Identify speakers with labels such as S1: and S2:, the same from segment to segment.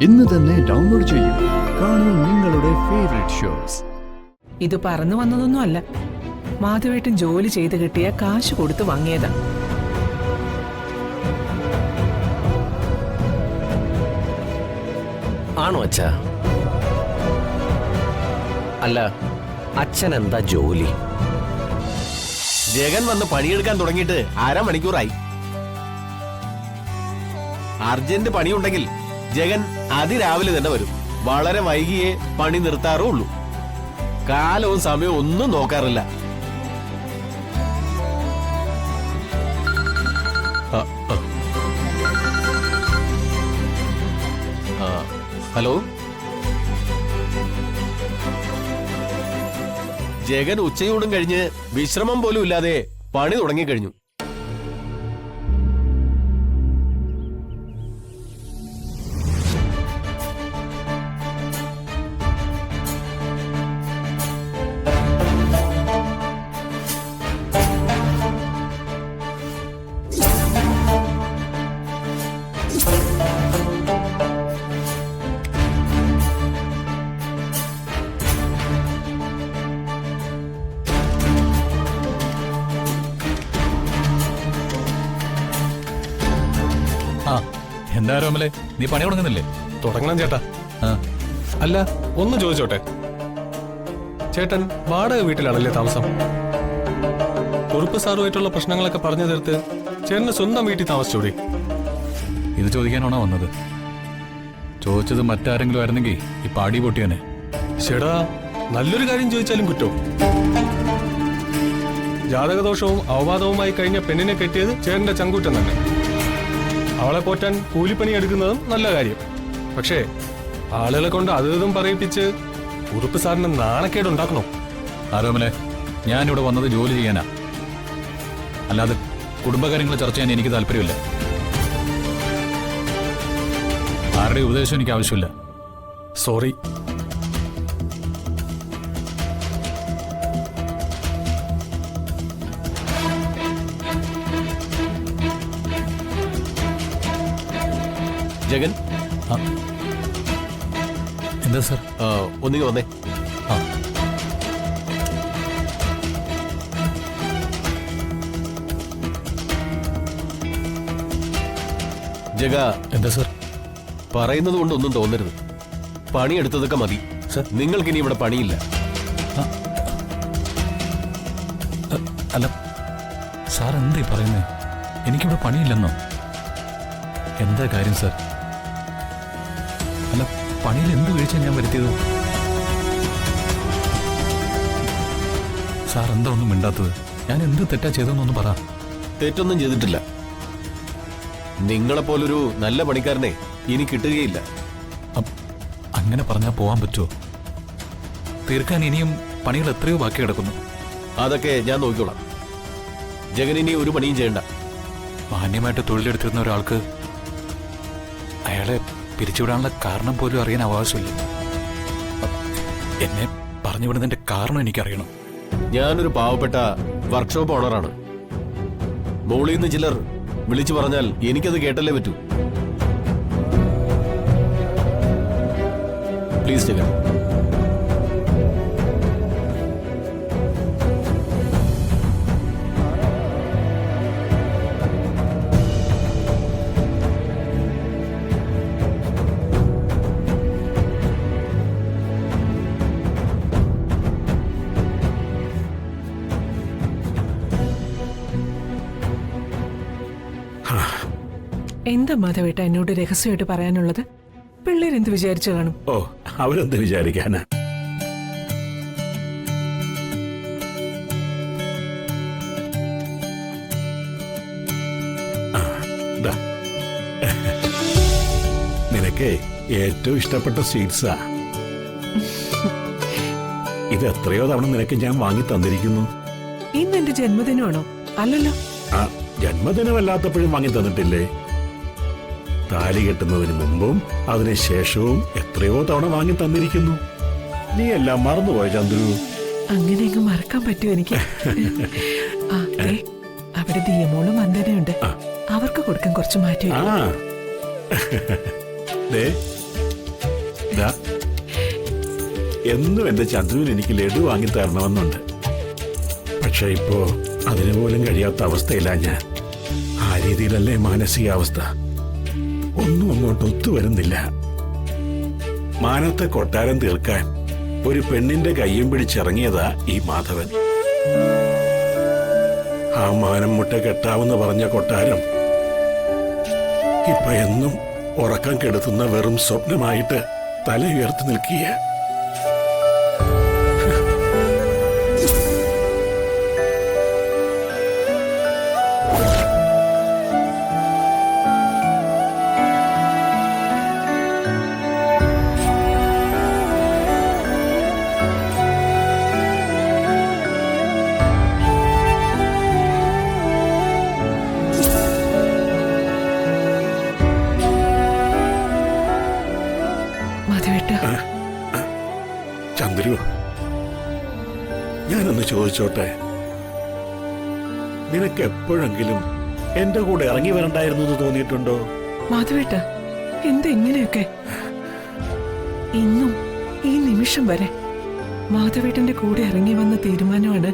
S1: ഇന്ന് തന്നെ ഡൗൺലോഡ് ചെയ്യൂ. കാണൂ നിങ്ങളുടെ ഫേവറേറ്റ് ഷോസ്.
S2: ഇത് പറന്നു വന്നതൊന്നുമല്ല, മാധവേട്ടൻ ജോലി ചെയ്ത് കിട്ടിയ കാശ് കൊടുത്ത് വാങ്ങിയതാ.
S3: ആണോ അച്ഛാ? അല്ല, അച്ഛൻ എന്താ ജോലി?
S4: ജഗൻ വന്ന് പണിയെടുക്കാൻ തുടങ്ങിയിട്ട് അരമണിക്കൂറായി. അർജന്റ് പണിയുണ്ടെങ്കിൽ ജഗൻ അതിരാവിലെ തന്നെ വരും. വളരെ വൈകിയേ പണി നിർത്താറുള്ളൂ. കാലവും സമയവും ഒന്നും നോക്കാറില്ല. ഹലോ, ജഗൻ ഉച്ചയൂടും കഴിഞ്ഞ് വിശ്രമം പോലും ഇല്ലാതെ പണി തുടങ്ങിക്കഴിഞ്ഞു.
S5: എന്താ രോമലെ, നീ പണി തുടങ്ങുന്നില്ലേ?
S6: തുടങ്ങണം ചേട്ടാ. അല്ല, ഒന്ന് ചോദിച്ചോട്ടെ, ചേട്ടൻ വാടക വീട്ടിലാണല്ലേ താമസം? കുറുപ്പ് സാറുമായിട്ടുള്ള പ്രശ്നങ്ങളൊക്കെ പറഞ്ഞു തീർത്ത് ചേട്ടന് സ്വന്തം വീട്ടിൽ താമസിച്ചൂടെ?
S5: ഇത് ചോദിക്കാനാണോ വന്നത്? ചോദിച്ചത് മറ്റാരെങ്കിലും ആയിരുന്നെങ്കിൽ ഈ പാടി പൊട്ടിയനെ.
S6: ചേടാ, നല്ലൊരു കാര്യം ചോദിച്ചാലും കുറ്റോ? ജാതകദോഷവും അവവാദവുമായി കഴിഞ്ഞ പെണ്ണിനെ കെട്ടിയത് ചേട്ടന്റെ ചങ്കൂറ്റം തന്നെ. അവളെ പോറ്റാൻ കൂലിപ്പണി എടുക്കുന്നതും നല്ല കാര്യം. പക്ഷേ ആളുകളെ കൊണ്ട് അതും പറയിപ്പിച്ച് ഉറുപ്പ് സാറിന് നാണക്കേട് ഉണ്ടാക്കണോ?
S5: ആരോമലെ, ഞാനിവിടെ വന്നത് ജോലി ചെയ്യാനാ, അല്ലാതെ കുടുംബകാര്യങ്ങൾ ചർച്ച ചെയ്യാൻ എനിക്ക് താല്പര്യമില്ല. ആരുടെ ഉപദേശം എനിക്ക് ആവശ്യമില്ല.
S6: സോറി.
S4: ജഗൻ,
S5: എന്താ സാർ?
S4: ഒന്നിങ്ങി വന്നേ. ജഗ,
S5: എന്താ സാർ?
S4: പറയുന്നത് കൊണ്ടൊന്നും തോന്നരുത്. പണിയെടുത്തതൊക്കെ മതി. നിങ്ങൾക്കിനി ഇവിടെ പണിയില്ല.
S5: അല്ല സാർ, എന്താ പറയുന്നേ? എനിക്കിവിടെ പണിയില്ലെന്നോ? എന്താ കാര്യം സാർ? അല്ല, പണിയിൽ എന്ത് വീഴ്ച ഞാൻ വരുത്തിയത്? സാർ എന്താ ഒന്നും മിണ്ടാത്തത്? ഞാൻ എന്ത് തെറ്റാ ചെയ്തെന്നൊന്നും പറ.
S4: തെറ്റൊന്നും ചെയ്തിട്ടില്ല. നിങ്ങളെപ്പോലൊരു നല്ല പണിക്കാരനെ ഇനി കിട്ടുകയില്ല.
S5: അങ്ങനെ പറഞ്ഞാൽ പോവാൻ പറ്റുമോ? തീർക്കാൻ ഇനിയും പണികൾ എത്രയോ ബാക്കി കിടക്കുന്നു.
S4: അതൊക്കെ ഞാൻ നോക്കിക്കോളാം. ജഗൻ ഇനി ഒരു പണിയും ചെയ്യണ്ട.
S5: മാന്യമായിട്ട് തൊഴിലെടുത്തിരുന്ന ഒരാൾക്ക് അയാളെ പിരിച്ചുവിടാനുള്ള കാരണം പോലും അറിയാൻ അവകാശമില്ല. എന്നെ പറഞ്ഞു വിടുന്നതിന്റെ കാരണം എനിക്കറിയണം.
S4: ഞാനൊരു പാവപ്പെട്ട വർക്ക്ഷോപ്പ് ഓണറാണ്. മോളിൽ നിന്ന് ചിലർ വിളിച്ചു പറഞ്ഞാൽ എനിക്കത് കേട്ടല്ലേ പറ്റൂ. പ്ലീസ് ജഗൻ.
S2: എന്താ മാധവേട്ട എന്നോട് രഹസ്യമായിട്ട് പറയാനുള്ളത്? പിള്ളേരെന്ത് വിചാരിച്ചു കാണും?
S7: ഓ, അവരെന്ത് വിചാരിക്കാനാ? നിനക്ക് ഏറ്റവും ഇഷ്ടപ്പെട്ട സ്വീറ്റ്സാ ഇത്. എത്രയോ തവണ നിനക്ക് ഞാൻ വാങ്ങി തന്നിരിക്കുന്നു.
S2: ഇന്ന് എന്റെ ജന്മദിനമാണോ? അല്ലല്ലോ.
S7: ജന്മദിനമല്ലാത്തപ്പോഴും വാങ്ങി തന്നിട്ടില്ലേ? താലി കെട്ടുന്നതിന് മുമ്പും അതിനുശേഷവും എത്രയോ തവണ വാങ്ങി തന്നിരിക്കുന്നു. നീ എല്ലാം മറന്നുപോയ ചന്ദ്രു?
S2: അങ്ങനെയൊക്കെ മറക്കാൻ പറ്റുമോ എനിക്ക്? അവിടെ ദിയമോളും വന്ദനയുണ്ട്, അവർക്ക് കൊടുക്കാൻ കുറച്ച് മാറ്റി.
S7: ദാ, എന്നും എന്റെ ചന്ദ്രുവിന് എനിക്ക് ലഡു വാങ്ങി തരണമെന്നുണ്ട്. പക്ഷെ ഇപ്പോ അതിനു പോലും കഴിയാത്ത അവസ്ഥയില്ല ഞാൻ. ആ രീതിയിലല്ലേ മാനസികാവസ്ഥ. ഒന്നും അങ്ങോട്ട് ഒത്തുവരുന്നില്ല. മാനത്തെ കൊട്ടാരം തീർക്കാൻ ഒരു പെണ്ണിന്റെ കയ്യും പിടിച്ചിറങ്ങിയതാ ഈ മാധവൻ. ആ മാനം മുട്ട കെട്ടാവെന്ന് പറഞ്ഞ കൊട്ടാരം ഇപ്പൊ എന്നും ഉറക്കം കെടുത്തുന്ന വെറും സ്വപ്നമായിട്ട് തല ഉയർത്തി നിൽക്കുക.
S2: മാധവേട്ട,
S7: ചന്ദ്രു, ഞാനൊന്ന് ചോദിച്ചോട്ടെ, നിനക്ക് എപ്പോഴെങ്കിലും എന്റെ കൂടെ ഇറങ്ങി വരണ്ടായിരുന്നു എന്ന് തോന്നിയിട്ടുണ്ടോ?
S2: മാധവേട്ട, എന്താ ഇങ്ങനെയൊക്കെ? ഇന്നും ഈ നിമിഷം വരെ മാധവേട്ടന്റെ കൂടെ ഇറങ്ങി വന്ന തീരുമാനമാണ്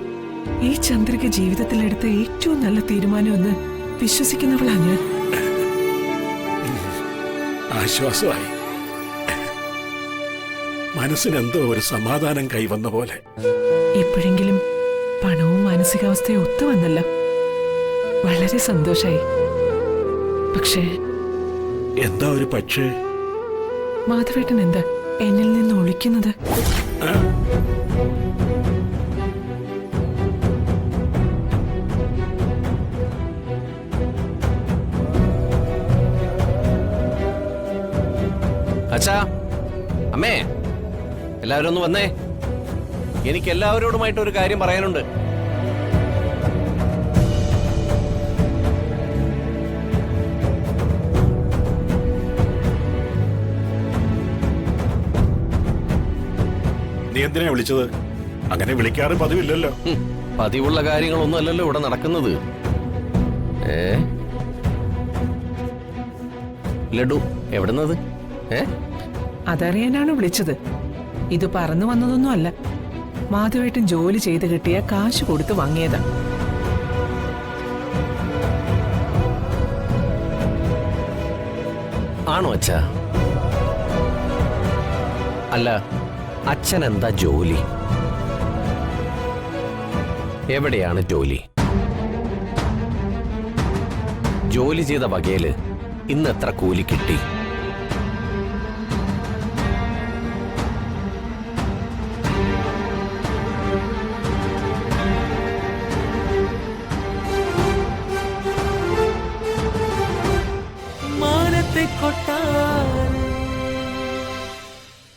S2: ഈ ചന്ദ്രിക ജീവിതത്തിലെടുത്ത ഏറ്റവും നല്ല തീരുമാനമെന്ന് വിശ്വസിക്കുന്നവളാ ഞാൻ.
S7: ആശ്വാസമായി. മനസ്സിനെന്തോ ഒരു സമാധാനം കൈവന്ന പോലെ.
S2: എപ്പോഴെങ്കിലും പണവും മാനസികാവസ്ഥയും ഒത്തുവന്നല്ലോ. വളരെ സന്തോഷായി. പക്ഷേ
S7: എന്താ ഒരു പക്ഷേ?
S2: മാധവേട്ടൻ എന്താ എന്നിൽ നിന്ന് ഒളിക്കുന്നത്?
S3: അച്ഛാ, അമ്മേ, എല്ലാവരും ഒന്ന് വന്നേ. എനിക്ക് എല്ലാവരോടുമായിട്ട് ഒരു കാര്യം പറയാനുണ്ട്.
S7: നീ എന്തിനാ വിളിച്ചത്? അങ്ങനെ വിളിക്കാറ് പതിവില്ലല്ലോ.
S3: പതിവുള്ള കാര്യങ്ങളൊന്നും അല്ലല്ലോ ഇവിടെ നടക്കുന്നത്. ലഡു എവിടുന്നത്?
S2: അതറിയാനാണ് വിളിച്ചത്. ഇത് പറന്നു വന്നതൊന്നും അല്ല. മാധവേട്ടൻ ജോലി ചെയ്ത് കിട്ടിയ കാശ് കൊടുത്ത് വാങ്ങിയതാ.
S3: ആണോ അച്ഛാ? അല്ല, അച്ഛൻ എന്താ ജോലി? എവിടെയാണ് ജോലി? ജോലി ചെയ്ത വകയില് ഇന്ന് എത്ര കൂലി കിട്ടി?
S8: മാനത്തെ കൊട്ടാരം